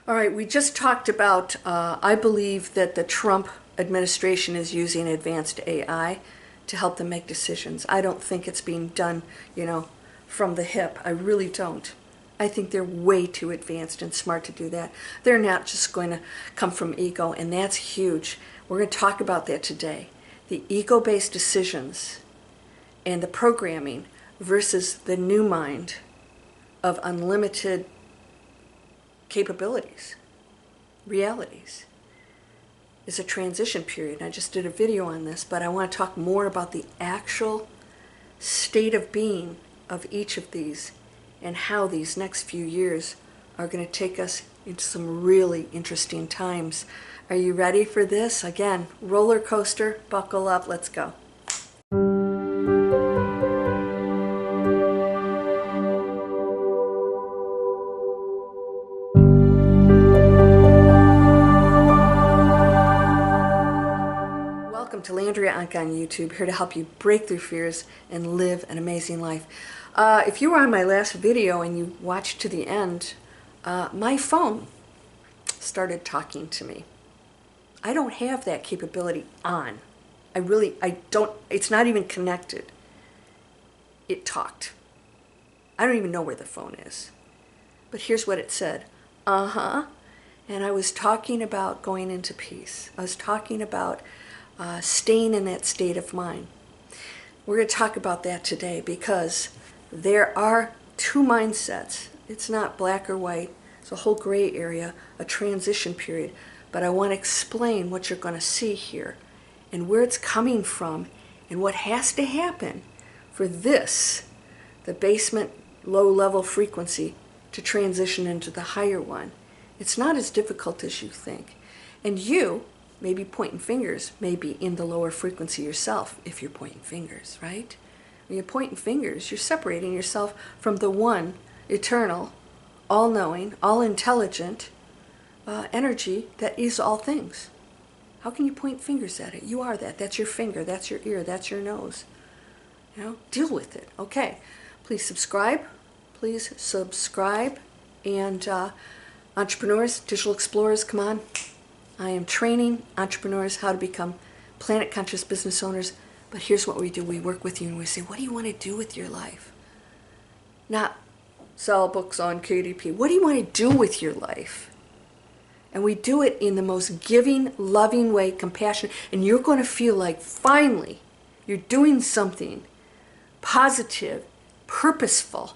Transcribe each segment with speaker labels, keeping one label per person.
Speaker 1: All right, we just talked about, I believe that the Trump administration is using advanced AI to help them make decisions. I don't think it's being done, from the hip. I really don't. I think they're way too advanced and smart to do that. They're not just going to come from ego, and that's huge. We're going to talk about that today. The ego-based decisions and the programming versus the new mind of unlimited capabilities, realities. Is a transition period. I just did a video on this, but I want to talk more about the actual state of being of each of these and how these next few years are going to take us into some really interesting times. Are you ready for this? Again, roller coaster, buckle up, let's go. Welcome to Landria, Onkka on YouTube, here to help you break through fears and live an amazing life. If you were on my last video and you watched to the end, my phone started talking to me. I don't have that capability on. I don't, it's not even connected. It talked. I don't even know where the phone is. But here's what it said. And I was talking about going into peace. I was talking about staying in that state of mind. We're going to talk about that today because there are two mindsets. It's not black or white. It's a whole gray area, a transition period. But I want to explain what you're going to see here and where it's coming from and what has to happen for this, the basement low-level frequency, to transition into the higher one. It's not as difficult as you think. And you may be pointing fingers, maybe in the lower frequency yourself, if you're pointing fingers, right? When you're pointing fingers, you're separating yourself from the one, eternal, all-knowing, all-intelligent energy that is all things. How can you point fingers at it? You are that. That's your finger. That's your ear. That's your nose. Deal with it. Okay. Please subscribe. Please subscribe. And entrepreneurs, digital explorers, come on. I am training entrepreneurs how to become planet-conscious business owners. But here's what we do. We work with you and we say, what do you want to do with your life? Not sell books on KDP. What do you want to do with your life? And we do it in the most giving, loving way, compassion. And you're going to feel like finally you're doing something positive, purposeful.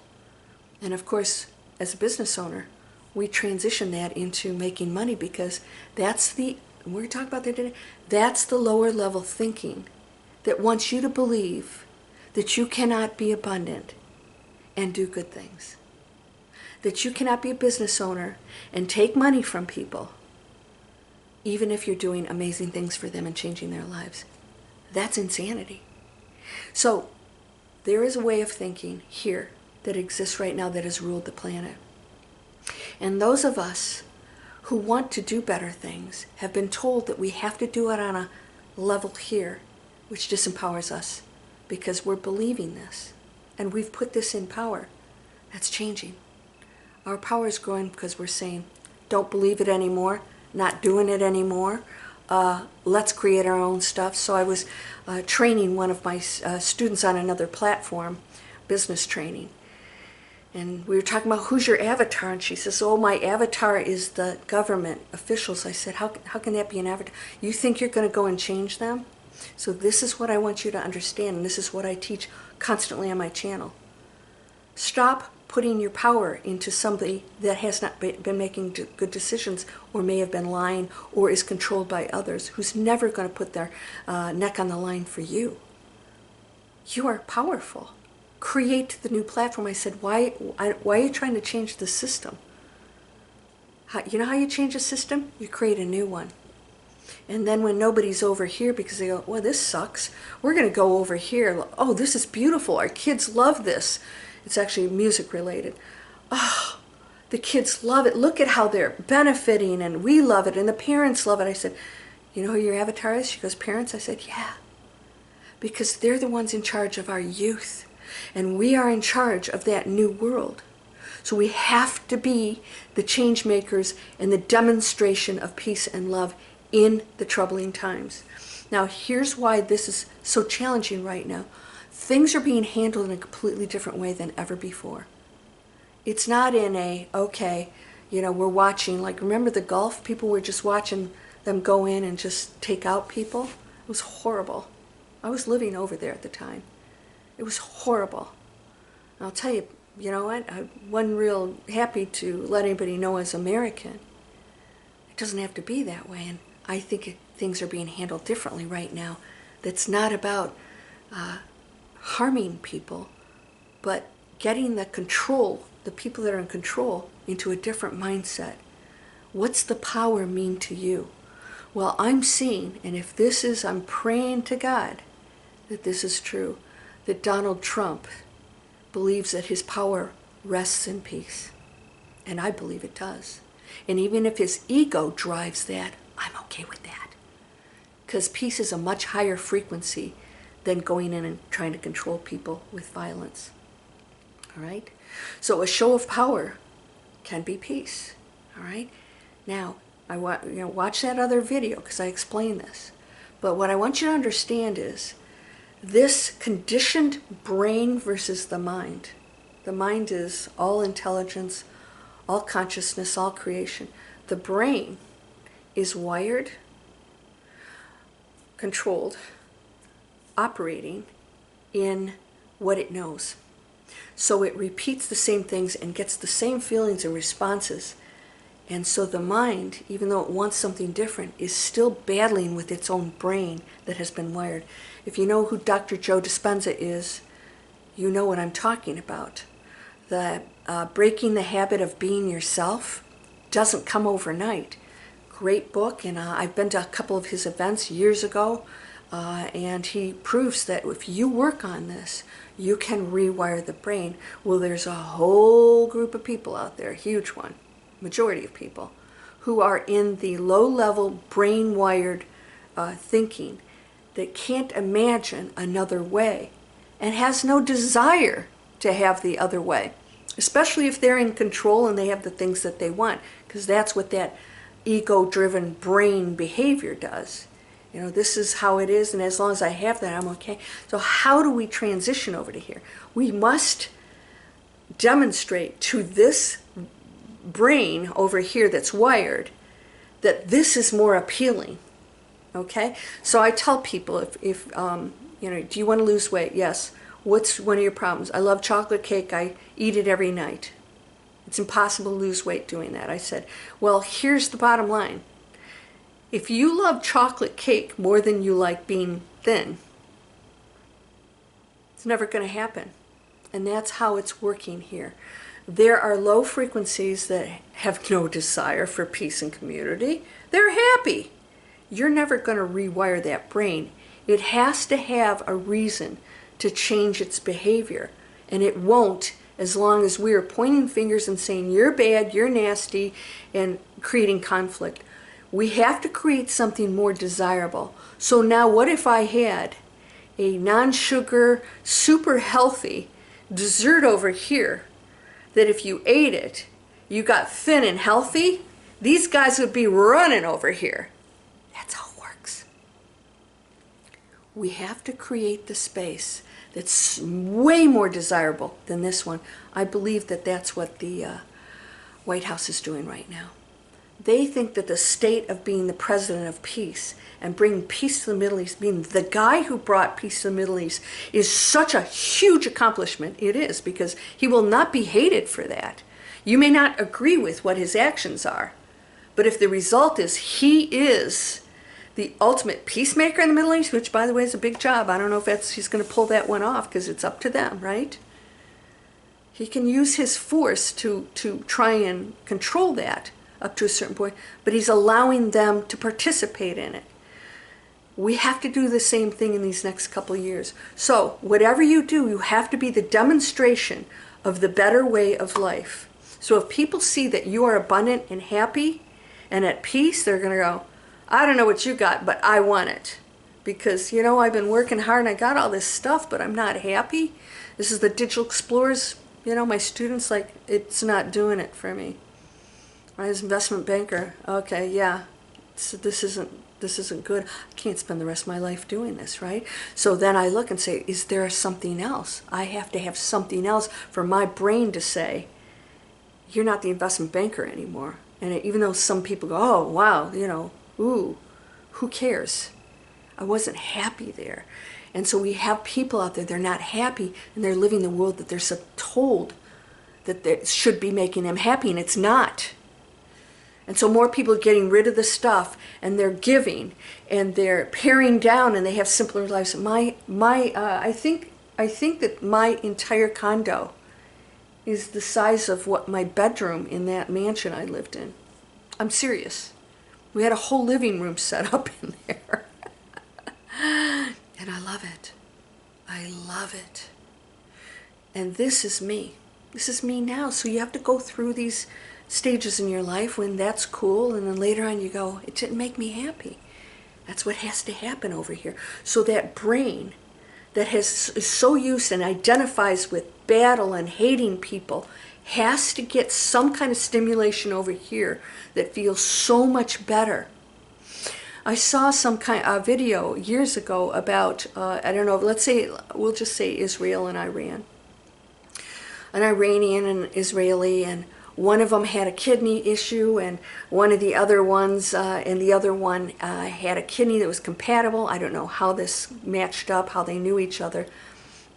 Speaker 1: And of course, as a business owner, we transition that into making money because that's we're going to talk about that today, that's the lower level thinking that wants you to believe that you cannot be abundant and do good things. That you cannot be a business owner and take money from people, even if you're doing amazing things for them and changing their lives. That's insanity. So there is a way of thinking here that exists right now that has ruled the planet. And those of us who want to do better things have been told that we have to do it on a level here, which disempowers us because we're believing this. And we've put this in power. That's changing. Our power is growing because we're saying, don't believe it anymore, not doing it anymore. Let's create our own stuff. So I was training one of my students on another platform, business training. And we were talking about who's your avatar, and she says, oh, my avatar is the government officials. I said, how can that be an avatar? You think you're going to go and change them? So this is what I want you to understand, and this is what I teach constantly on my channel. Stop putting your power into somebody that has not been making good decisions or may have been lying or is controlled by others, who's never going to put their neck on the line for you. You are powerful. Create the new platform. I said, why are you trying to change the system? You know how you change a system? You create a new one. And then when nobody's over here because they go, well, this sucks, we're going to go over here. Oh, this is beautiful. Our kids love this. It's actually music related. Oh, the kids love it. Look at how they're benefiting, and we love it, and the parents love it. I said, you know who your avatar is? She goes, parents? I said, yeah. Because they're the ones in charge of our youth. And we are in charge of that new world. So we have to be the change makers and the demonstration of peace and love in the troubling times. Now, here's why this is so challenging right now. Things are being handled in a completely different way than ever before. It's not in a, okay, you know, we're watching, like, remember the Gulf? People were just watching them go in and just take out people. It was horrible. I was living over there at the time. It was horrible. And I'll tell you, you know what? I wasn't real happy to let anybody know as American. It doesn't have to be that way. And I think things are being handled differently right now. That's not about harming people, but getting the control, the people that are in control, into a different mindset. What's the power mean to you? Well, I'm seeing, and if this is, I'm praying to God that this is true, that Donald Trump believes that his power rests in peace. And I believe it does. And even if his ego drives that, I'm okay with that. Because peace is a much higher frequency than going in and trying to control people with violence. All right? So a show of power can be peace. All right? Now, watch that other video because I explain this. But what I want you to understand is this conditioned brain versus the mind. The mind is all intelligence, all consciousness, all creation. The brain is wired, controlled, operating in what it knows. So it repeats the same things and gets the same feelings and responses. And so the mind, even though it wants something different, is still battling with its own brain that has been wired. If you know who Dr. Joe Dispenza is, you know what I'm talking about. The breaking the habit of being yourself doesn't come overnight. Great book, and I've been to a couple of his events years ago, and he proves that if you work on this, you can rewire the brain. Well, there's a whole group of people out there, a huge one, majority of people, who are in the low-level brain-wired thinking that can't imagine another way and has no desire to have the other way, especially if they're in control and they have the things that they want, because that's what that ego-driven brain behavior does. You know, this is how it is, and as long as I have that, I'm okay. So how do we transition over to here? We must demonstrate to this brain over here that's wired that this is more appealing. Okay? So I tell people, if you know, do you want to lose weight? Yes. What's one of your problems? I love chocolate cake. I eat it every night. It's impossible to lose weight doing that. I said, well, here's the bottom line. If you love chocolate cake more than you like being thin, it's never going to happen. And that's how it's working here. There are low frequencies that have no desire for peace and community. They're happy. You're never going to rewire that brain. It has to have a reason to change its behavior. And it won't as long as we are pointing fingers and saying, you're bad, you're nasty, and creating conflict. We have to create something more desirable. So now what if I had a non-sugar, super healthy dessert over here that if you ate it, you got thin and healthy? These guys would be running over here. That's how it works. We have to create the space that's way more desirable than this one. I believe that that's what the White House is doing right now. They think that the state of being the president of peace and bringing peace to the Middle East, being the guy who brought peace to the Middle East, is such a huge accomplishment. It is, because he will not be hated for that. You may not agree with what his actions are, but if the result is he is the ultimate peacemaker in the Middle East, which, by the way, is a big job. I don't know if he's going to pull that one off, because it's up to them, right? He can use his force to try and control that up to a certain point, but he's allowing them to participate in it. We have to do the same thing in these next couple of years. So whatever you do, you have to be the demonstration of the better way of life. So if people see that you are abundant and happy and at peace, they're going to go, I don't know what you got, but I want it. Because, you know, I've been working hard and I got all this stuff, but I'm not happy. This is the Digital Explorer's You know, my students, like, it's not doing it for me. I was investment banker. Okay, yeah, so this isn't good. I can't spend the rest of my life doing this, right? So then I look and say, is there something else? I have to have something else for my brain to say, you're not the investment banker anymore. And even though some people go, oh, wow, you know, ooh, who cares? I wasn't happy there. And so we have people out there, they're not happy, and they're living the world that they're so told that they should be making them happy, and it's not. And so more people are getting rid of the stuff, and they're giving, and they're paring down, and they have simpler lives. I think that my entire condo is the size of what my bedroom in that mansion I lived in. I'm serious. We had a whole living room set up in there. And I love it. I love it. And this is me. This is me now. So you have to go through these stages in your life when that's cool, and then later on you go, it didn't make me happy. That's what has to happen over here. So that brain that is so used and identifies with battle and hating people has to get some kind of stimulation over here that feels so much better. I saw some kind of video years ago about, I don't know, let's say, we'll just say Israel and Iran. An Iranian and Israeli, and one of them had a kidney issue, and one of the other ones, and the other one had a kidney that was compatible. I don't know how this matched up, how they knew each other.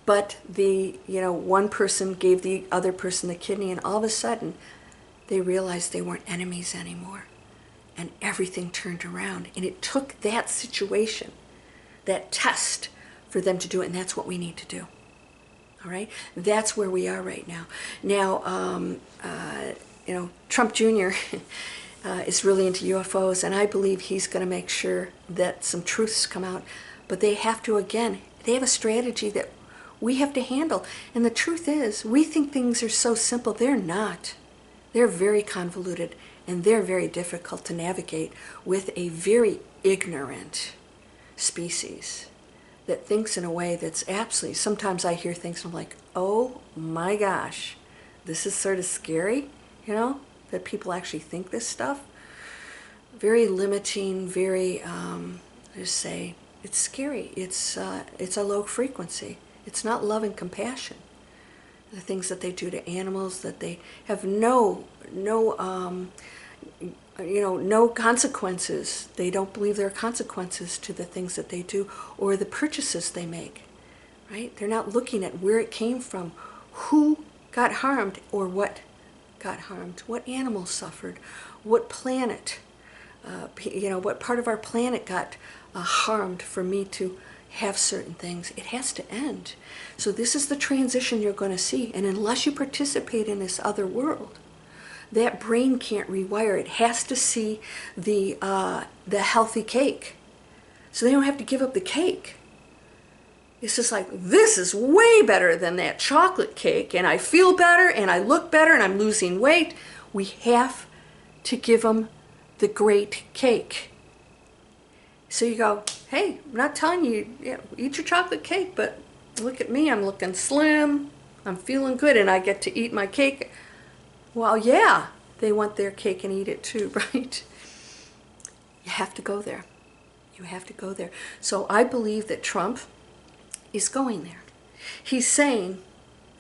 Speaker 1: But one person gave the other person the kidney, and all of a sudden, they realized they weren't enemies anymore. And everything turned around. And it took that situation, that test, for them to do it. And that's what we need to do. All right? That's where we are right now. Now, Trump Jr. is really into UFOs. And I believe he's going to make sure that some truths come out. But they have to, again, they have a strategy that we have to handle. And the truth is, we think things are so simple. They're not. They're very convoluted. And they're very difficult to navigate with a very ignorant species that thinks in a way that's absolutely, sometimes I hear things and I'm like, oh my gosh, this is sort of scary, that people actually think this stuff. Very limiting, very, just say, it's scary. It's a low frequency. It's not love and compassion. The things that they do to animals, that they have no consequences. They don't believe there are consequences to the things that they do or the purchases they make, right? They're not looking at where it came from, who got harmed or what got harmed, what animals suffered, what planet, what part of our planet got harmed for me to have certain things. It has to end. So this is the transition you're going to see. And unless you participate in this other world, that brain can't rewire. It has to see the healthy cake. So they don't have to give up the cake. It's just like, this is way better than that chocolate cake, and I feel better, and I look better, and I'm losing weight. We have to give them the great cake. So you go, hey, I'm not telling you, eat your chocolate cake, but look at me, I'm looking slim, I'm feeling good, and I get to eat my cake. Well, yeah, they want their cake and eat it too, right? You have to go there. You have to go there. So I believe that Trump is going there. He's saying,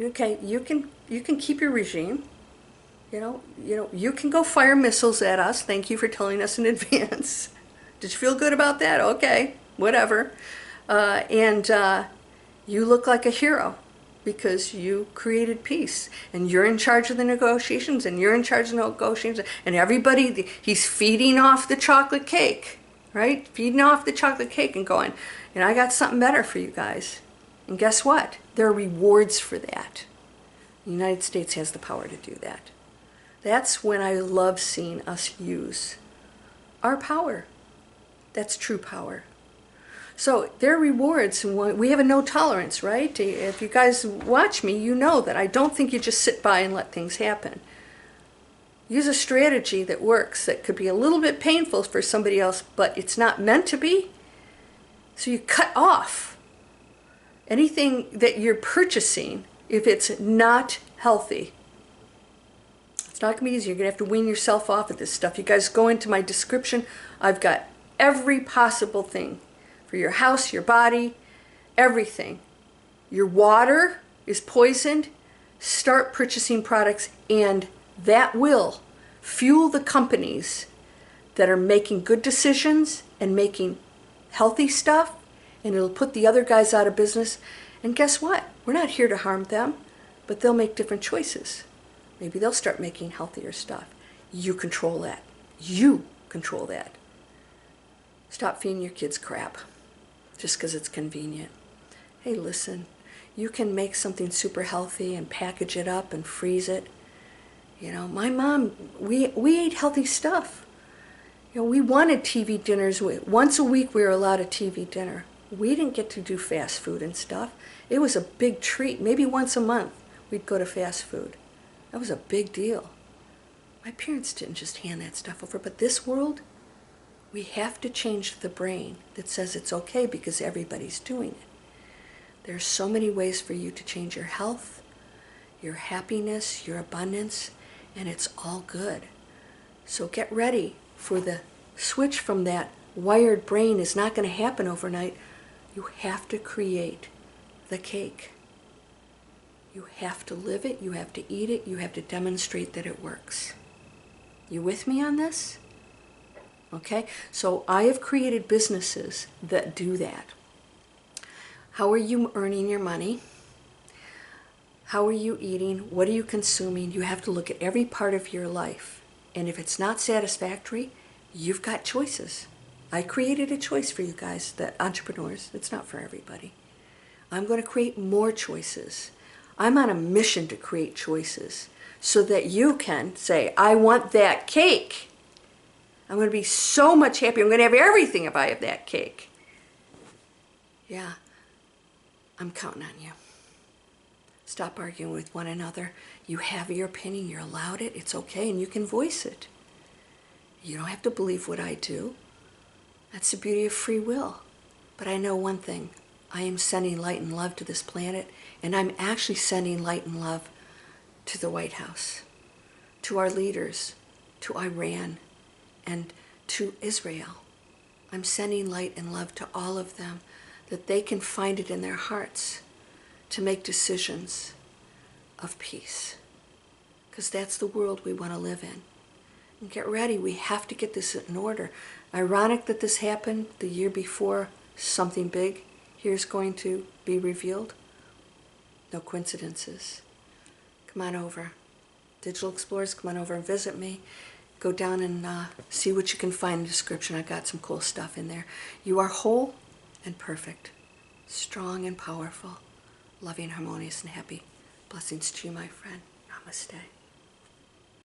Speaker 1: okay, you can keep your regime. You can go fire missiles at us. Thank you for telling us in advance. Did you feel good about that? Okay, whatever. And you look like a hero because you created peace, and you're in charge of the negotiations, and you're in charge of the negotiations, and everybody, he's feeding off the chocolate cake, right? Feeding off the chocolate cake and going, and I got something better for you guys. And guess what? There are rewards for that. The United States has the power to do that. That's when I love seeing us use our power. That's true power. So there are rewards, and we have a no tolerance, right? If you guys watch me, you know that I don't think you just sit by and let things happen. Use a strategy that works, that could be a little bit painful for somebody else, but it's not meant to be. So you cut off anything that you're purchasing if it's not healthy. It's not going to be easy. You're going to have to wean yourself off of this stuff. You guys go into my description. I've got every possible thing for your house, your body, everything. Your water is poisoned. Start purchasing products, and that will fuel the companies that are making good decisions and making healthy stuff, and it'll put the other guys out of business. And guess what? We're not here to harm them, but they'll make different choices. Maybe they'll start making healthier stuff. You control that. You control that. Stop feeding your kids crap just because it's convenient. Hey, listen, you can make something super healthy and package it up and freeze it. You know, my mom, we ate healthy stuff. You know, we wanted TV dinners. Once a week we were allowed a TV dinner. We didn't get to do fast food and stuff. It was a big treat. Maybe once a month we'd go to fast food. That was a big deal. My parents didn't just hand that stuff over, but this world, we have to change the brain that says it's okay because everybody's doing it. There are so many ways for you to change your health, your happiness, your abundance, and it's all good. So get ready for the switch from that wired brain is not going to happen overnight. You have to create the cake. You have to live it, you have to eat it, you have to demonstrate that it works. You with me on this? Okay, so I have created businesses that do that. How are you earning your money? How are you eating? What are you consuming? You have to look at every part of your life. And if it's not satisfactory, you've got choices. I created a choice for you guys, the entrepreneurs. It's not for everybody. I'm going to create more choices. I'm on a mission to create choices so that you can say, I want that cake. I'm going to be so much happier. I'm going to have everything if I have that cake. Yeah, I'm counting on you. Stop arguing with one another. You have your opinion. You're allowed it. It's okay, and you can voice it. You don't have to believe what I do. That's the beauty of free will. But I know one thing. I am sending light and love to this planet, and I'm actually sending light and love to the White House, to our leaders, to Iran, and to Israel. I'm sending light and love to all of them, that they can find it in their hearts to make decisions of peace. Because that's the world we want to live in. And get ready, we have to get this in order. Ironic that this happened the year before something big here's going to be revealed. No coincidences. Come on over. Digital Explorers, come on over and visit me. Go down and see what you can find in the description. I've got some cool stuff in there. You are whole and perfect, strong and powerful, loving, harmonious, and happy. Blessings to you, my friend. Namaste.